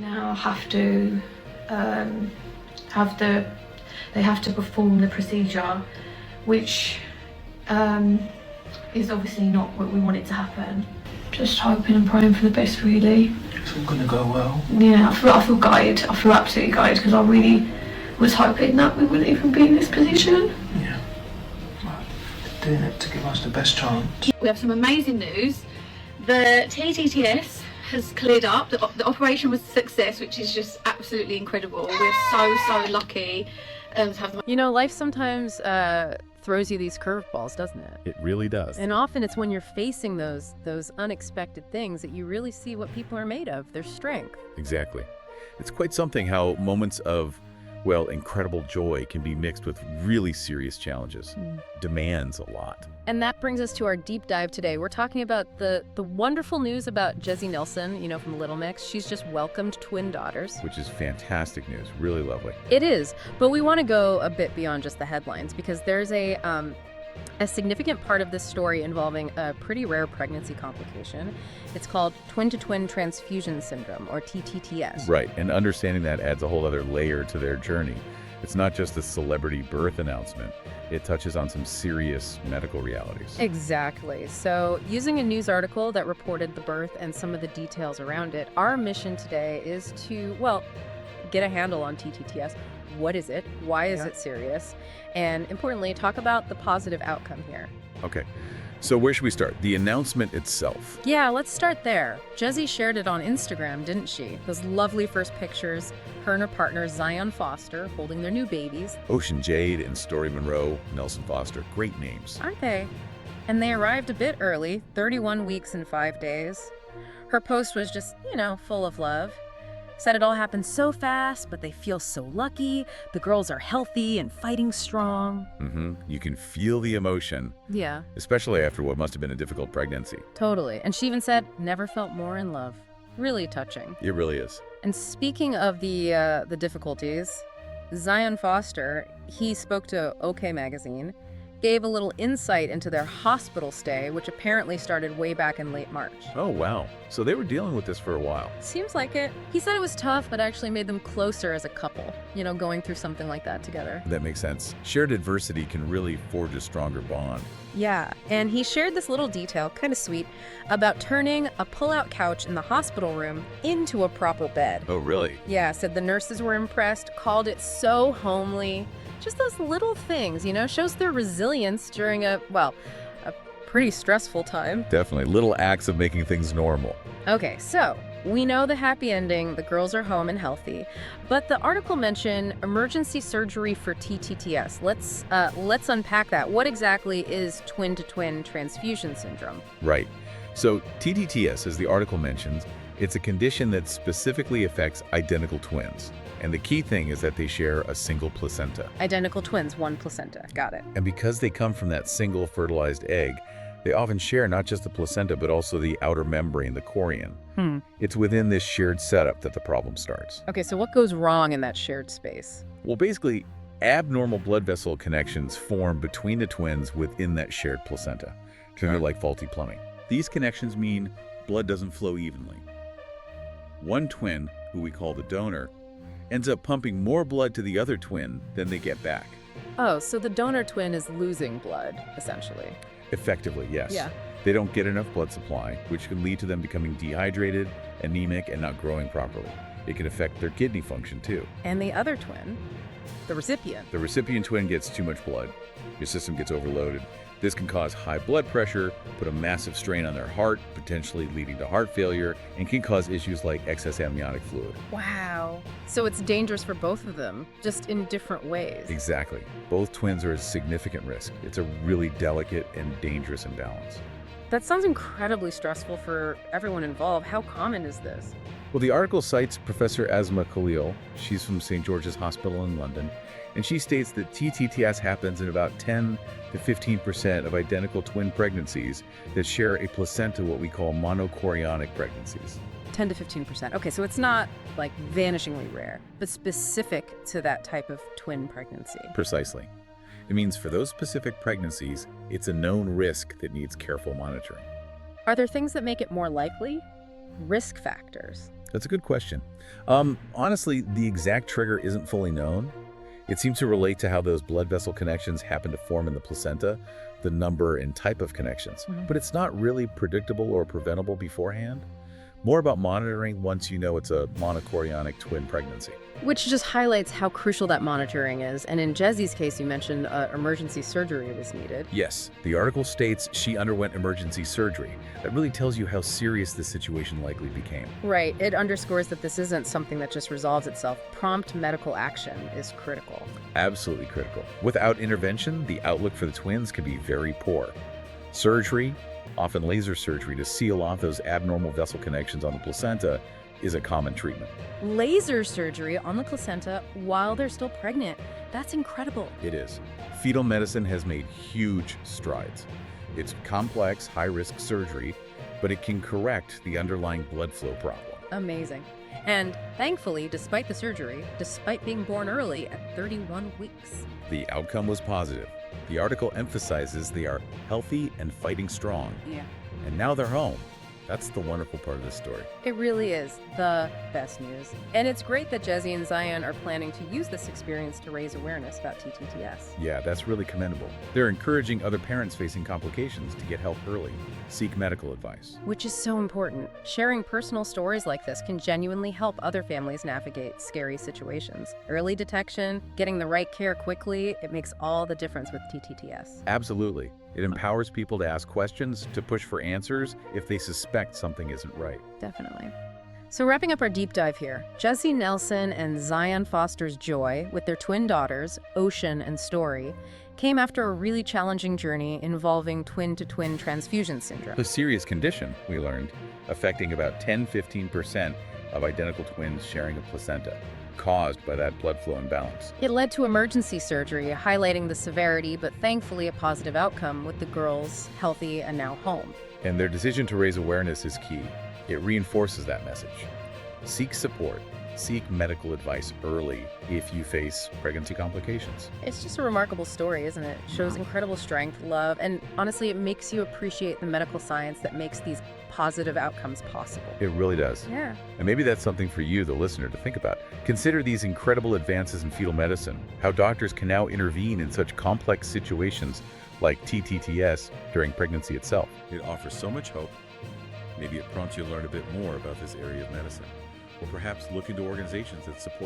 now have to they have to perform the procedure, which is obviously not what we wanted to happen. Just hoping and praying for the best, really. It's all gonna go well. Yeah, I feel gutted. I feel absolutely gutted because I really was hoping that we wouldn't even be in this position. Yeah. Well, they're doing it to give us the best chance. We have some amazing news. The TTTS has cleared up. The operation was a success, which is just absolutely incredible. We're so lucky to have them. You know, life sometimes throws you these curveballs, doesn't it? It really does. And often it's when you're facing those unexpected things that you really see what people are made of, their strength. Exactly. It's quite something how moments of, well, incredible joy can be mixed with really serious challenges. Demands a lot. And that brings us to our deep dive today. We're talking about the wonderful news about Jesy Nelson, you know, from Little Mix. She's just welcomed twin daughters. Which is fantastic news. Really lovely. It is, but we want to go a bit beyond just the headlines because there's a significant part of this story involving a pretty rare pregnancy complication. It's called twin-to-twin transfusion syndrome, or TTTS. Right, and understanding that adds a whole other layer to their journey. It's not just a celebrity birth announcement. It touches on some serious medical realities. Exactly. So, using a news article that reported the birth and some of the details around it, our mission today is to, well, get a handle on TTTS. What is it? Why is it serious? And importantly, talk about the positive outcome here. Okay, so where should we start? The announcement itself. Yeah, let's start there. Jesy shared it on Instagram, didn't she? Those lovely first pictures, her and her partner Zion Foster holding their new babies. Ocean Jade and Story Monroe, Nelson Foster, great names. Aren't they? And they arrived a bit early, 31 weeks and 5 days. Her post was just, you know, full of love. Said it all happened so fast, but they feel so lucky. The girls are healthy and fighting strong. You can feel the emotion. Yeah. Especially after what must have been a difficult pregnancy. Totally. And she even said, never felt more in love. Really touching. It really is. And speaking of the difficulties, Zion Foster, he spoke to OK Magazine, gave a little insight into their hospital stay, which apparently started way back in late March. Oh, wow. So they were dealing with this for a while. Seems like it. He said it was tough, but actually made them closer as a couple, you know, going through something like that together. That makes sense. Shared adversity can really forge a stronger bond. Yeah, and he shared this little detail, kind of sweet, about turning a pull-out couch in the hospital room into a proper bed. Oh, really? Yeah, said the nurses were impressed, called it so homely. Just those little things, you know, shows their resilience during a pretty stressful time. Definitely. Little acts of making things normal. Okay, so we know the happy ending, the girls are home and healthy, but the article mentioned emergency surgery for TTTS. Let's unpack that. What exactly is twin-to-twin transfusion syndrome? Right. So TTTS, as the article mentions, it's a condition that specifically affects identical twins. And the key thing is that they share a single placenta. Identical twins, one placenta. Got it. And because they come from that single fertilized egg, they often share not just the placenta, but also the outer membrane, the chorion. It's within this shared setup that the problem starts. Okay, so what goes wrong in that shared space? Well, basically, abnormal blood vessel connections form between the twins within that shared placenta, kind of like faulty plumbing. These connections mean blood doesn't flow evenly. One twin, who we call the donor, ends up pumping more blood to the other twin than they get back. Oh, so the donor twin is losing blood, essentially. Effectively, yes. Yeah. They don't get enough blood supply, which can lead to them becoming dehydrated, anemic, and not growing properly. It can affect their kidney function, too. And the other twin, the recipient. The recipient twin gets too much blood. Your system gets overloaded. This can cause high blood pressure, put a massive strain on their heart, potentially leading to heart failure, and can cause issues like excess amniotic fluid. Wow. So it's dangerous for both of them, just in different ways. Exactly. Both twins are at significant risk. It's a really delicate and dangerous imbalance. That sounds incredibly stressful for everyone involved. How common is this? Well, the article cites Professor Asma Khalil. She's from St. George's Hospital in London, and she states that TTTS happens in about 10 to 15% of identical twin pregnancies that share a placenta, what we call monochorionic pregnancies. 10 to 15%. Okay, so it's not like vanishingly rare, but specific to that type of twin pregnancy. Precisely. It means for those specific pregnancies, it's a known risk that needs careful monitoring. Are there things that make it more likely? Risk factors. That's a good question. Honestly, the exact trigger isn't fully known. It seems to relate to how those blood vessel connections happen to form in the placenta, the number and type of connections. But it's not really predictable or preventable beforehand. More about monitoring once you know it's a monochorionic twin pregnancy. Which just highlights how crucial that monitoring is. And in Jesy's case, you mentioned emergency surgery was needed. Yes, the article states she underwent emergency surgery. That really tells you how serious this situation likely became. Right. It underscores that this isn't something that just resolves itself. Prompt medical action is critical. Absolutely critical. Without intervention, the outlook for the twins can be very poor. Surgery, often laser surgery to seal off those abnormal vessel connections on the placenta, is a common treatment. Laser surgery on the placenta while they're still pregnant. That's incredible. It is. Fetal medicine has made huge strides. It's complex, high-risk surgery, but it can correct the underlying blood flow problem. Amazing. And thankfully, despite the surgery, despite being born early at 31 weeks, The outcome was positive. The article emphasizes they are healthy and fighting strong. yeah, And now they're home. That's the wonderful part of this story. it really is the best news. And it's great that Jesy and Zion are planning to use this experience to raise awareness about TTTS. Yeah, that's really commendable. They're encouraging other parents facing complications to get help early, seek medical advice. Which is so important. Sharing personal stories like this can genuinely help other families navigate scary situations. Early detection, getting the right care quickly, it makes all the difference with TTTS. Absolutely. It empowers people to ask questions, to push for answers if they suspect something isn't right. Definitely. So wrapping up our deep dive here, Jesy Nelson and Zion Foster's joy with their twin daughters, Ocean and Story, came after a really challenging journey involving twin-to-twin transfusion syndrome. A serious condition, we learned, affecting about 10–15% of identical twins sharing a placenta, caused by that blood flow imbalance. It led to emergency surgery, highlighting the severity, but thankfully a positive outcome with the girls healthy and now home. And their decision to raise awareness is key. It reinforces that message. Seek support. Seek medical advice early if you face pregnancy complications. It's just a remarkable story, isn't it? It shows incredible strength, love, and honestly, it makes you appreciate the medical science that makes these positive outcomes possible. It really does. Yeah. And maybe that's something for you, the listener, to think about. Consider these incredible advances in fetal medicine, how doctors can now intervene in such complex situations like TTTS during pregnancy itself. It offers so much hope. Maybe it prompts you to learn a bit more about this area of medicine, or perhaps look into organizations that support